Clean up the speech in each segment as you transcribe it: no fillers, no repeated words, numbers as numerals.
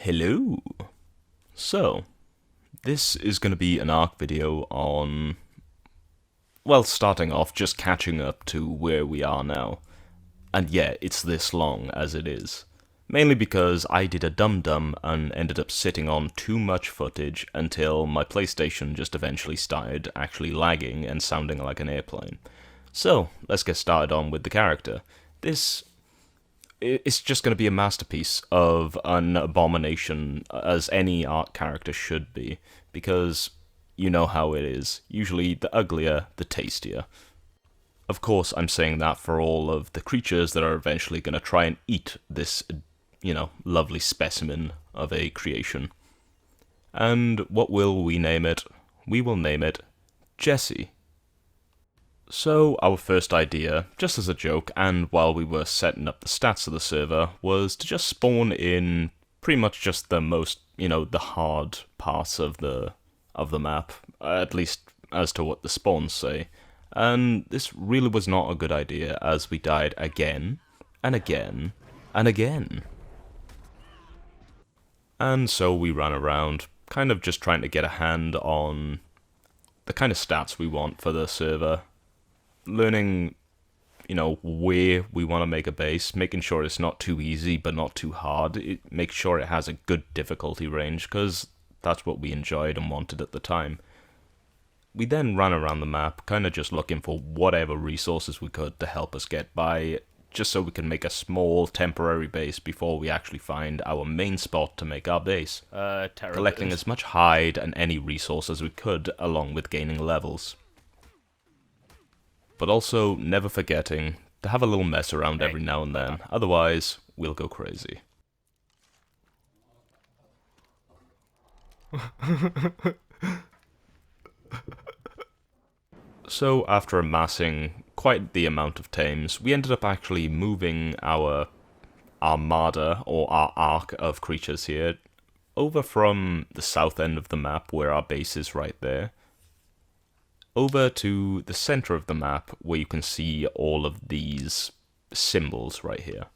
Hello! So, this is going to be an ARC video on, well, starting off just catching up to where we are now. And yeah, it's this long as it is. Mainly because I did a dum-dum and ended up sitting on too much footage until my PlayStation just eventually started actually lagging and sounding like an airplane. So, let's get started on with the character. It's just going to be a masterpiece of an abomination, as any art character should be, because you know how it is. Usually, the uglier, the tastier. Of course, I'm saying that for all of the creatures that are eventually going to try and eat this, lovely specimen of a creation. And what will we name it? We will name it Jessie. So, our first idea, just as a joke, and while we were setting up the stats of the server, was to just spawn in pretty much just the most, the hard parts of the map, at least as to what the spawns say. And this really was not a good idea, as we died again, and again, and again. And so we ran around, kind of just trying to get a hand on the kind of stats we want for the server. Learning, where we want to make a base, making sure it's not too easy but not too hard. Make sure it has a good difficulty range, because that's what we enjoyed and wanted at the time. We then ran around the map, kind of just looking for whatever resources we could to help us get by, just so we can make a small temporary base before we actually find our main spot to make our base. Collecting as much hide and any resource as we could, along with gaining levels. But also never forgetting to have a little mess around every now and then, otherwise we'll go crazy. So after amassing quite the amount of tames, we ended up actually moving our armada, or our arc of creatures here, over from the south end of the map, where our base is right there, over to the center of the map, where you can see all of these symbols right here.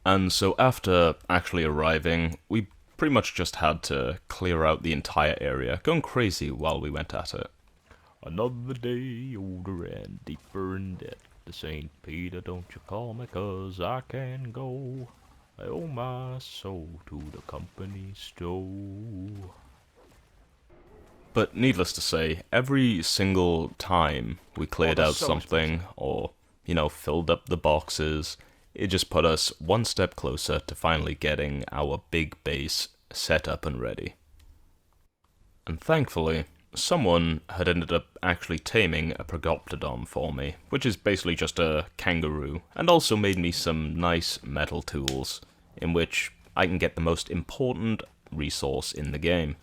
And so after actually arriving, we pretty much just had to clear out the entire area, going crazy while we went at it. Another day older and deeper in debt. To St. Peter, don't you call me, 'cause I can go. I owe my soul to the company store. But needless to say, every single time we cleared out something, or, filled up the boxes, it just put us one step closer to finally getting our big base set up and ready. And thankfully, someone had ended up actually taming a Progoptodon for me, which is basically just a kangaroo, and also made me some nice metal tools, in which I can get the most important resource in the game.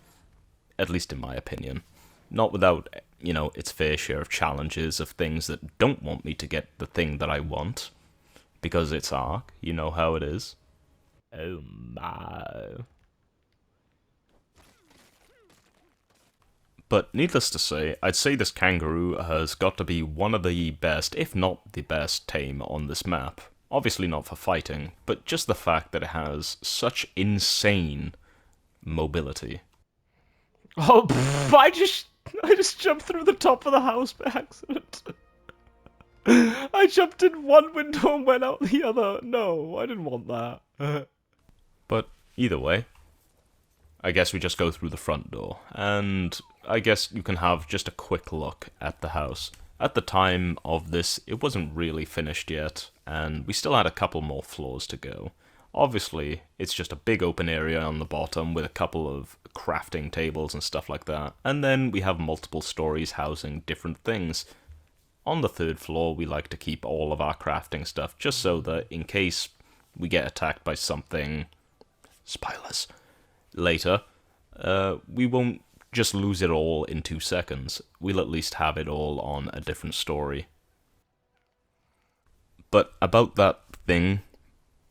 At least in my opinion. Not without, its fair share of challenges of things that don't want me to get the thing that I want. Because it's ARC, you know how it is. Oh my. But needless to say, I'd say this kangaroo has got to be one of the best, if not the best, tame on this map. Obviously not for fighting, but just the fact that it has such insane mobility. Oh, I just jumped through the top of the house by accident. I jumped in one window and went out the other. No, I didn't want that. But either way, I guess we just go through the front door, and I guess you can have just a quick look at the house. At the time of this, it wasn't really finished yet, and we still had a couple more floors to go. Obviously, it's just a big open area on the bottom with a couple of crafting tables and stuff like that. And then we have multiple stories housing different things. On the third floor, we like to keep all of our crafting stuff, just so that in case we get attacked by something, spoilers, later, we won't just lose it all in 2 seconds. We'll at least have it all on a different story. But about that thing,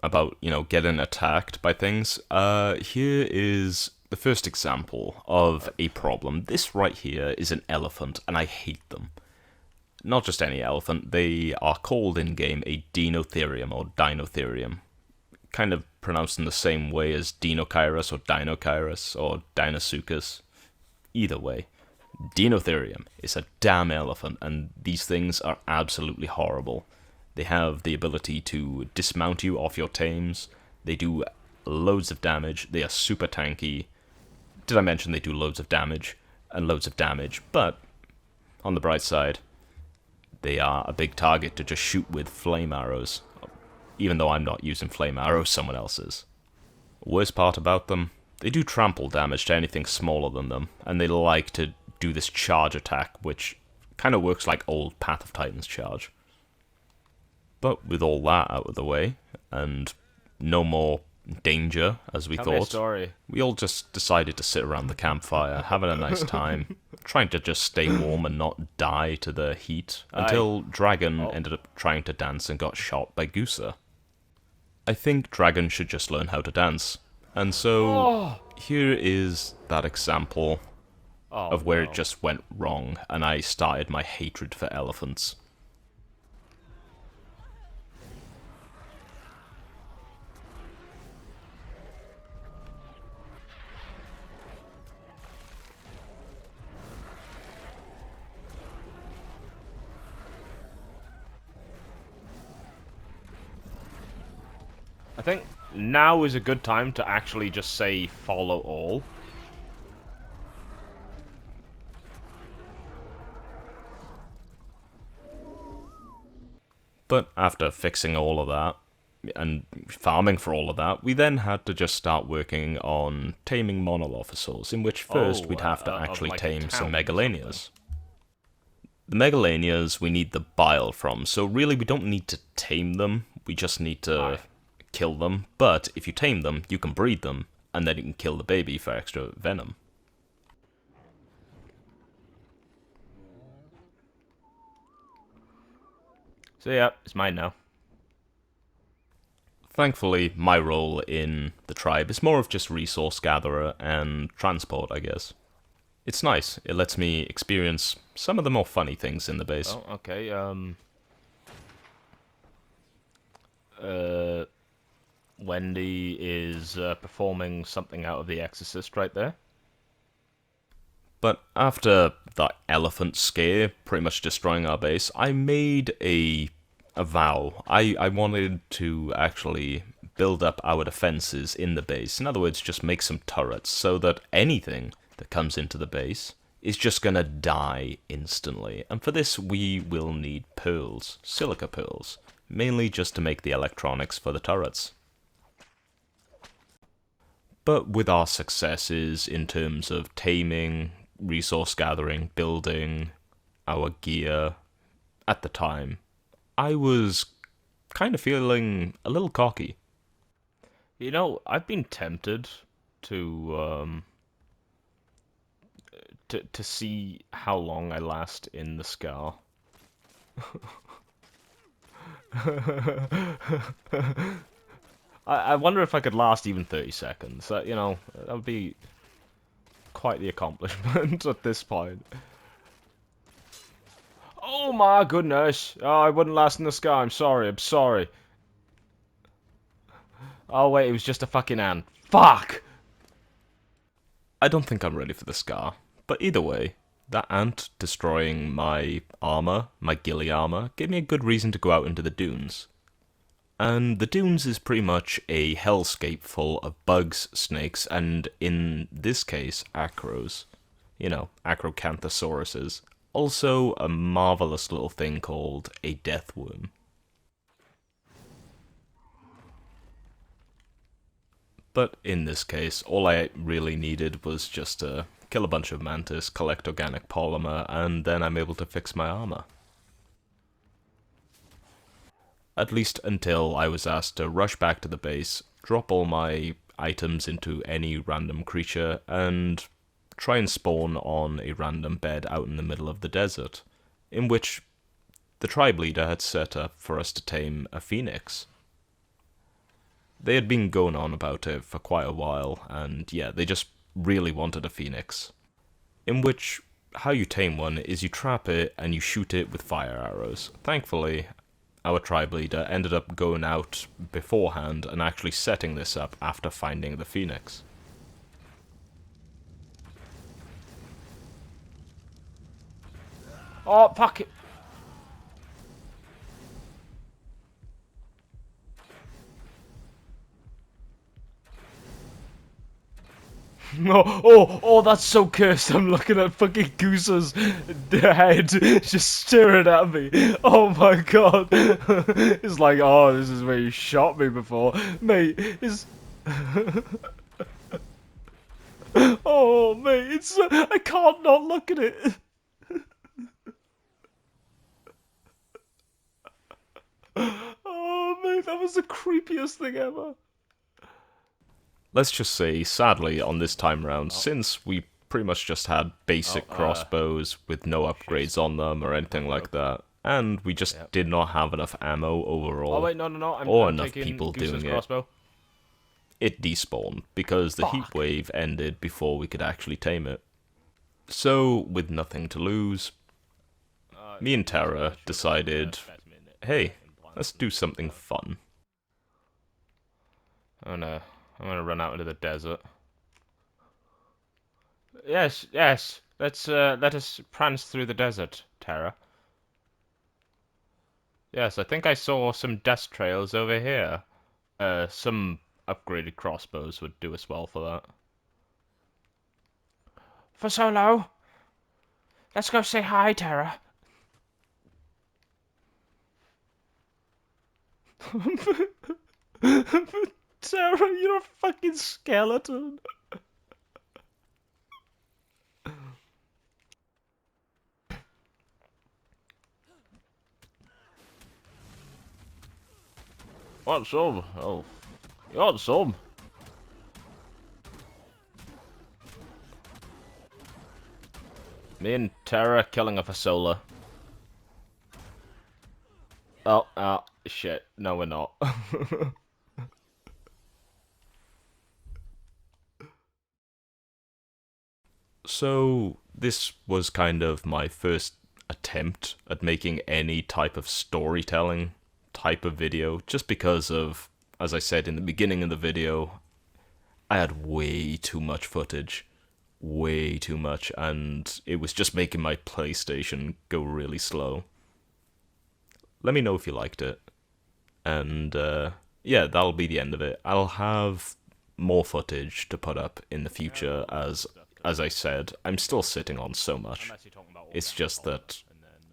about, getting attacked by things, here is the first example of a problem. This right here is an elephant, and I hate them. Not just any elephant, they are called in-game a Dinotherium, or Dinotherium. Kind of pronounced in the same way as Deinocheirus or Dinocheirus or Deinosuchus. Either way, Deinotherium is a damn elephant, and these things are absolutely horrible. They have the ability to dismount you off your tames. They do loads of damage. They are super tanky. Did I mention they do loads of damage? And loads of damage, but on the bright side, they are a big target to just shoot with flame arrows. Even though I'm not using flame arrows, someone else is. Worst part about them, they do trample damage to anything smaller than them, and they like to do this charge attack, which kind of works like old Path of Titans charge. But with all that out of the way, and no more danger as we Tell me a thought, story. we all just decided to sit around the campfire, having a nice time, trying to just stay warm and not die to the heat, until Dragon ended up trying to dance and got shot by Goosa. I think Dragon should just learn how to dance. And so, here is that example of where it just went wrong, and I started my hatred for elephants. I think now is a good time to actually just say follow all. But after fixing all of that, and farming for all of that, we then had to just start working on taming Monolophosaurs, in which first we'd have to actually like tame some town or Megalanias. The Megalanias we need the bile from, so really we don't need to tame them, we just need to kill them. But if you tame them, you can breed them, and then you can kill the baby for extra venom. So yeah, it's mine now. Thankfully, my role in the tribe is more of just resource gatherer and transport, I guess. It's nice. It lets me experience some of the more funny things in the base. Oh, okay, Wendy is performing something out of The Exorcist right there. But after that elephant scare pretty much destroying our base, I made a vow. I wanted to actually build up our defenses in the base. In other words, just make some turrets so that anything that comes into the base is just gonna die instantly. And for this, we will need pearls, silica pearls, mainly just to make the electronics for the turrets. But with our successes in terms of taming, resource gathering, building, our gear, at the time, I was kind of feeling a little cocky. You know, I've been tempted to see how long I last in the scar. I wonder if I could last even 30 seconds. You know, that would be quite the accomplishment at this point. Oh my goodness! Oh, I wouldn't last in the sky. I'm sorry. I'm sorry. Oh wait, it was just a fucking ant. Fuck! I don't think I'm ready for the scar. But either way, that ant destroying my armor, my ghillie armor, gave me a good reason to go out into the dunes. And the dunes is pretty much a hellscape full of bugs, snakes, and in this case, acros. You know, acrocanthosauruses. Also, a marvelous little thing called a death worm. But in this case, all I really needed was just to kill a bunch of mantis, collect organic polymer, and then I'm able to fix my armor. At least until I was asked to rush back to the base, drop all my items into any random creature, and try and spawn on a random bed out in the middle of the desert, in which the tribe leader had set up for us to tame a phoenix. They had been going on about it for quite a while, and yeah, they just really wanted a phoenix. In which, how you tame one is you trap it and you shoot it with fire arrows. Thankfully, our tribe leader ended up going out beforehand and actually setting this up after finding the phoenix. Oh, fuck it. Oh, that's so cursed. I'm looking at fucking Goose's head just staring at me. Oh my god. It's like, oh, this is where you shot me before. Mate, it's... Oh, mate, it's... I can't not look at it. Oh, mate, that was the creepiest thing ever. Let's just say, sadly, on this time round, since we pretty much just had basic crossbows with no upgrades on them or anything like that, and we just did not have enough ammo overall, Oh, wait, no. or I'm enough taking people Goose's doing crossbow. it despawned because the heat wave ended before we could actually tame it. So, with nothing to lose, me and Tara decided, hey, let's do something fun. I'm gonna run out into the desert. Yes. Let us prance through the desert, Tara. Yes, I think I saw some dust trails over here. Some upgraded crossbows would do us well for that. For Solo, let's go say hi, Tara. Tara, you're a fucking skeleton. Want some? Oh, you want some? Me and Tara killing a Fasola. Oh, shit. No, we're not. So, this was kind of my first attempt at making any type of storytelling type of video, just because of, as I said in the beginning of the video, I had way too much footage. Way too much, and it was just making my PlayStation go really slow. Let me know if you liked it. And, yeah, that'll be the end of it. I'll have more footage to put up in the future, as I said, I'm still sitting on so much. It's just that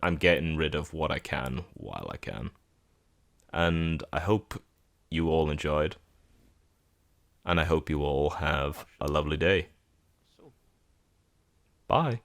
I'm getting rid of what I can while I can. And I hope you all enjoyed. And I hope you all have a lovely day. Bye.